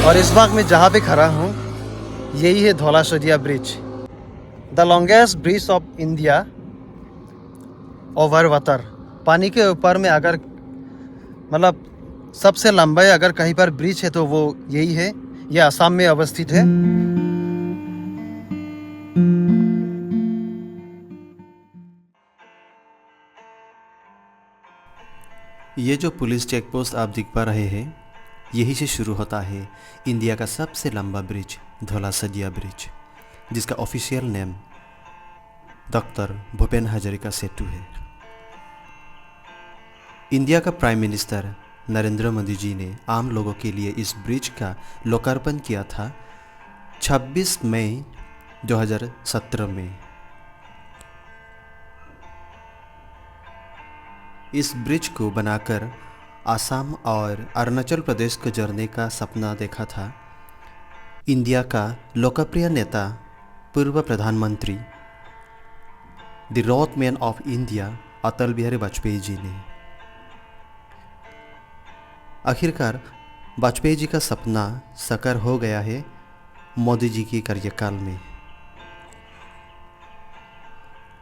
और इस वक्त मैं जहाँ पे खड़ा हूँ यही है Dhola Sadiya bridge, the longest bridge of India over water. पानी के ऊपर में अगर मतलब सबसे लंबा अगर कहीं पर ब्रिज है तो वो यही है। यह असम में अवस्थित है। ये जो पुलिस चेक पोस्ट आप देख पा रहे हैं, यही से शुरू होता है इंडिया का सबसे लंबा ब्रिज धौला सदिया ब्रिज, जिसका official name doctor Bhupen Hazarika Setu है। इंडिया का प्राइम मिनिस्टर नरेंद्र मोदी जी ने आम लोगों के लिए इस ब्रिज का लोकार्पण किया था 26 मई 2017 में। इस ब्रिज को बनाकर आसाम और अरुणाचल प्रदेश को जोड़ने का सपना देखा था इंडिया का लोकप्रिय नेता पूर्व प्रधानमंत्री the road man of India Atal Bihari Vajpayee ji ने। आखिरकार वाजपेयी जी का सपना साकार हो गया है मोदी जी के कार्यकाल में।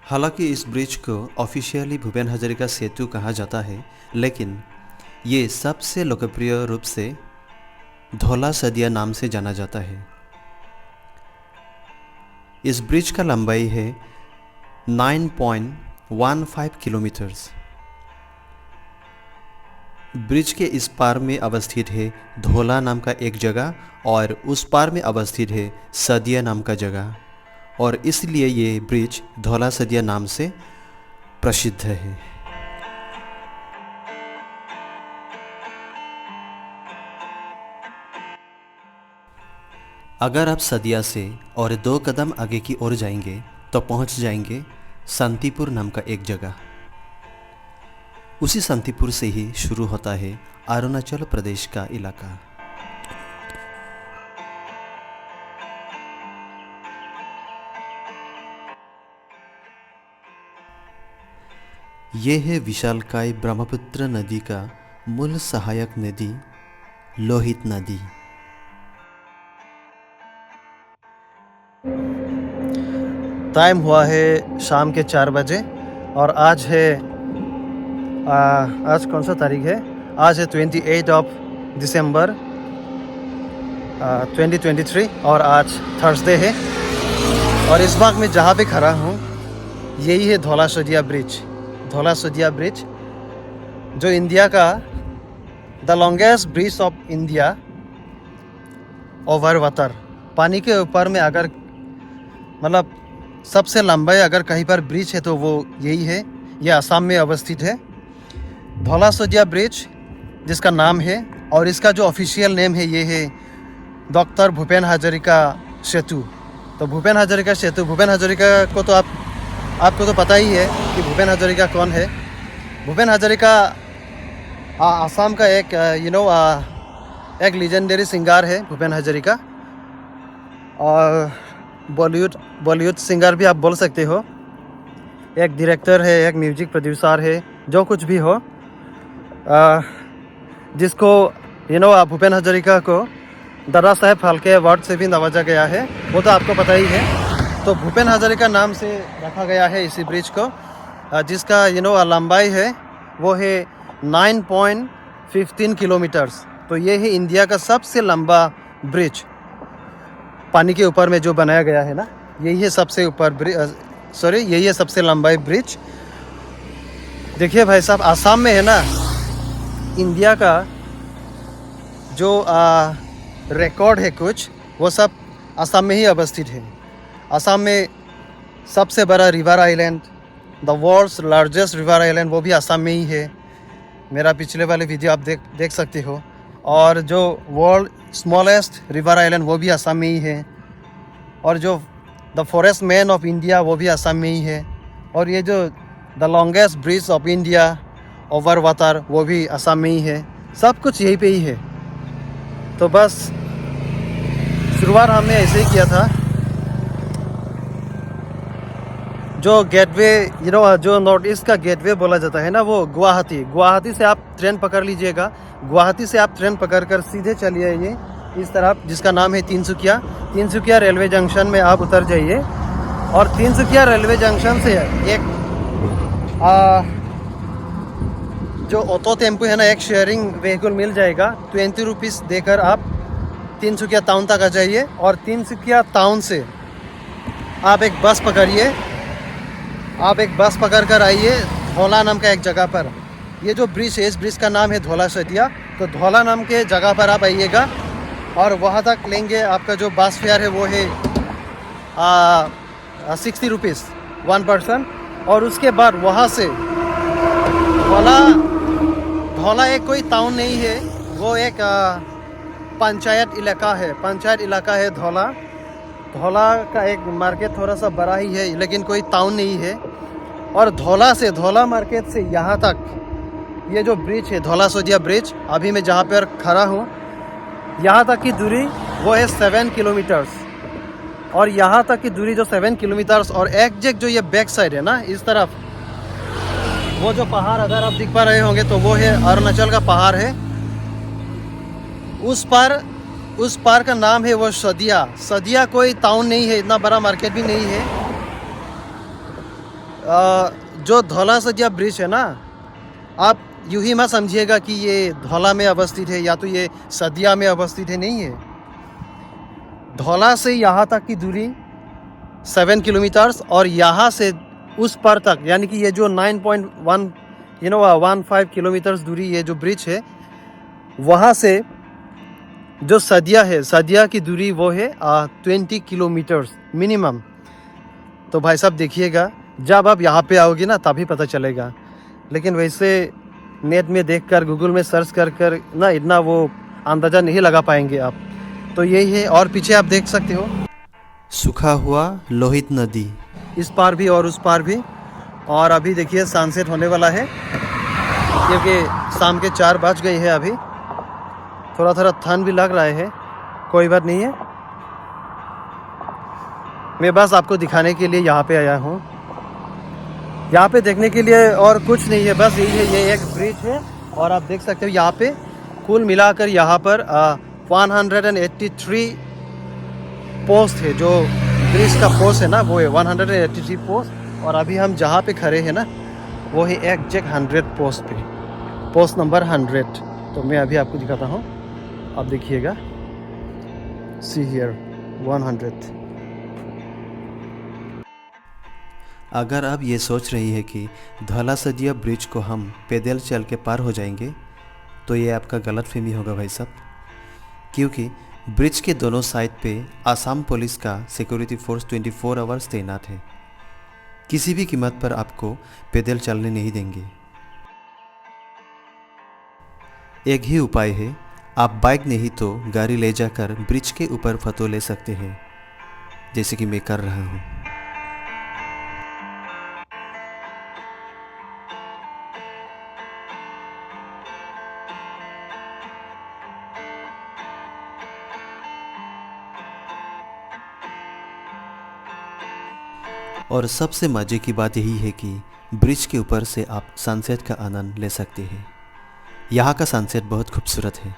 हालांकि इस ब्रिज को ऑफिशियली भूपेन हजारिका सेतु कहा जाता है, लेकिन ये सबसे लोकप्रिय रूप से धौला सदिया नाम से जाना जाता है। इस ब्रिज का लंबाई है 9.15 किलोमीटर्स। ब्रिज के इस पार में अवस्थित है धौला नाम का एक जगह और उस पार में अवस्थित है सदिया नाम का जगह, और इसलिए ये ब्रिज धौला सदिया नाम से प्रसिद्ध है। अगर आप सदिया से और 2 कदम आगे की ओर जाएंगे तो पहुंच जाएंगे शांतिपुर नाम का एक जगह। उसी शांतिपुर से ही शुरू होता है अरुणाचल प्रदेश का इलाका। ये है विशालकाय ब्रह्मपुत्र नदी का मूल सहायक नदी लोहित नदी। टाइम हुआ है शाम के 4 बजे और आज है आज कौन सा तारीख है? आज है 28 दिसंबर 2023 और आज थर्सडे है। और इस वक्त मैं जहाँ पे खड़ा हूँ यही है धौला सदिया ब्रिज। धौला सदिया ब्रिज जो इंडिया का the longest bridge of India over water. पानी के ऊपर में अगर मतलब सबसे लंबा अगर कहीं पर ब्रिज है तो वो यही है। यह असम में अवस्थित है धौला सदिया ब्रिज जिसका नाम है, और इसका जो ऑफिशियल नेम है ये है डॉक्टर भूपेन हजारिका सेतु। तो भूपेन हजारिका सेतु, भूपेन हजारिका को तो आपको तो पता ही है कि भूपेन हजारिका कौन है। भूपेन हजारिका असम का एक एक लीजेंडरी सिंगर है भूपेन हजारिका, और बॉलीवुड सिंगर भी आप बोल सकते हो। एक डायरेक्टर है, एक म्यूजिक प्रोड्यूसर है, जो कुछ भी हो। जिसको भूपेन हजारिका को दादा साहेब फाल्के अवार्ड से भी नवाजा गया है, वो तो आपको पता ही है। तो भूपेन हजारिका नाम से रखा गया है इसी ब्रिज को, जिसका लंबाई है वो है 9.15 किलोमीटर्स। तो ये है इंडिया का सबसे लंबा ब्रिज, पानी के ऊपर में जो बनाया गया है ना, यही है सबसे यही है सबसे लंबा ब्रिज। देखिए भाई साहब, आसाम में है ना, इंडिया का जो रिकॉर्ड है कुछ, वो सब आसाम में ही अवस्थित है। आसाम में सबसे बड़ा river island, the world's largest river island, वो भी आसाम में ही है। मेरा पिछले वाले वीडियो आप देख सकते हो। और जो वर्ल्ड स्मॉलेस्ट रिवर आइलैंड वो भी आसाम में ही है। और जो the forest man of India वो भी आसाम में ही है। और ये जो the longest bridge of India over water वो भी आसाम में ही है। सब कुछ यहीं पे ही है। तो बस शुरुआत हमने ऐसे ही किया था। जो गेटवे जो नॉर्थ ईस्ट का गेटवे बोला जाता है ना, वो गुवाहाटी से आप ट्रेन पकड़ लीजिएगा। गुवाहाटी से आप ट्रेन पकड़ कर सीधे चलिए ये इस तरफ, जिसका नाम है तिनसुकिया। तिनसुकिया रेलवे जंक्शन में आप उतर जाइए और तिनसुकिया रेलवे जंक्शन से एक जो ऑटो टेम्पो है ना, एक शेयरिंग व्हीकल मिल जाएगा। 20 रुपीज़ देकर आप तिनसुकिया टाउन तक आ जाइए और तिनसुकिया टाउन से आप एक बस पकड़िए। आप एक बस पकड़ कर आइए धौला नाम का एक जगह पर। ये जो ब्रिज है, इस ब्रिज का नाम है धौला सदिया। तो धौला नाम के जगह पर आप आइएगा और वहाँ तक लेंगे। आपका जो बस फेयर है वो है 60 रुपीज़ 1 पर्सन। और उसके बाद वहाँ से धौला एक कोई टाउन नहीं है, वो एक पंचायत इलाका है। पंचायत इलाका है धौला। धौला का एक मार्केट थोड़ा सा बड़ा ही है, लेकिन कोई टाउन नहीं है। और धौला मार्केट से यहाँ तक ये जो ब्रिज है, धौला सदिया ब्रिज, अभी मैं जहाँ पर खड़ा हूँ, यहाँ तक की दूरी वो है 7 किलोमीटर्स। और यहाँ तक की दूरी जो 7 किलोमीटर्स और एग्जैक्ट जो ये बैक साइड है ना, इस तरफ वो जो पहाड़ अगर आप दिख पा रहे होंगे तो वो है अरुणाचल का पहाड़ है। उस पार का नाम है वो सदिया। सदिया कोई टाउन नहीं है, इतना बड़ा मार्केट भी नहीं है। जो धौला सदिया ब्रिज है ना, आप यूं ही मत समझिएगा कि ये धौला में अवस्थित है या तो ये सदिया में अवस्थित है, नहीं है। धौला से यहाँ तक की दूरी 7 किलोमीटर्स और यहाँ से उस पार तक, यानी कि ये जो 9.15 किलोमीटर्स दूरी ये जो ब्रिज है, वहाँ से जो सदिया है, सदिया की दूरी वो है 20 किलोमीटर्स मिनिमम। तो भाई साहब देखिएगा, जब आप यहाँ पे आओगे ना तभी पता चलेगा। लेकिन वैसे नेट में देखकर, गूगल में सर्च कर ना इतना वो अंदाज़ा नहीं लगा पाएंगे आप। तो यही है। और पीछे आप देख सकते हो सूखा हुआ लोहित नदी, इस पार भी और उस पार भी। और अभी देखिए सनसेट होने वाला है, क्योंकि शाम के 4 बज गई है। अभी थोड़ा ठंड भी लग रहा है, कोई बात नहीं है। मैं बस आपको दिखाने के लिए यहाँ पे आया हूँ। यहाँ पे देखने के लिए और कुछ नहीं है, बस यही है, ये एक ब्रिज है। और आप देख सकते हो यहाँ पे कुल मिलाकर यहाँ पर 183 पोस्ट है। जो ब्रिज का पोस्ट है ना वो है 183 पोस्ट। और अभी हम जहाँ पे खड़े हैं ना वो है एग्जैक्ट 100 पोस्ट पे, पोस्ट नंबर 100। तो मैं अभी आपको दिखाता हूँ, आप देखिएगा। See here 100। अगर आप ये सोच रही है कि धौला सदिया ब्रिज को हम पैदल चल के पार हो जाएंगे, तो ये आपका गलतफहमी होगा भाई साहब। क्योंकि ब्रिज के दोनों साइड पे आसाम पुलिस का सिक्योरिटी फोर्स 24 आवर्स तैनात है। किसी भी कीमत पर आपको पैदल चलने नहीं देंगे। एक ही उपाय है, आप बाइक नहीं तो गाड़ी ले जाकर ब्रिज के ऊपर फोटो ले सकते हैं, जैसे कि मैं कर रहा हूँ। और सबसे मज़े की बात यही है कि ब्रिज के ऊपर से आप सनसेट का आनंद ले सकते हैं। यहाँ का सनसेट बहुत खूबसूरत है।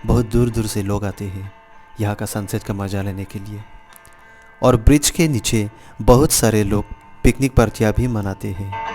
बहुत दूर दूर से लोग आते हैं यहाँ का सनसेट का मज़ा लेने के लिए। और ब्रिज के नीचे बहुत सारे लोग पिकनिक पार्टियाँ भी मनाते हैं।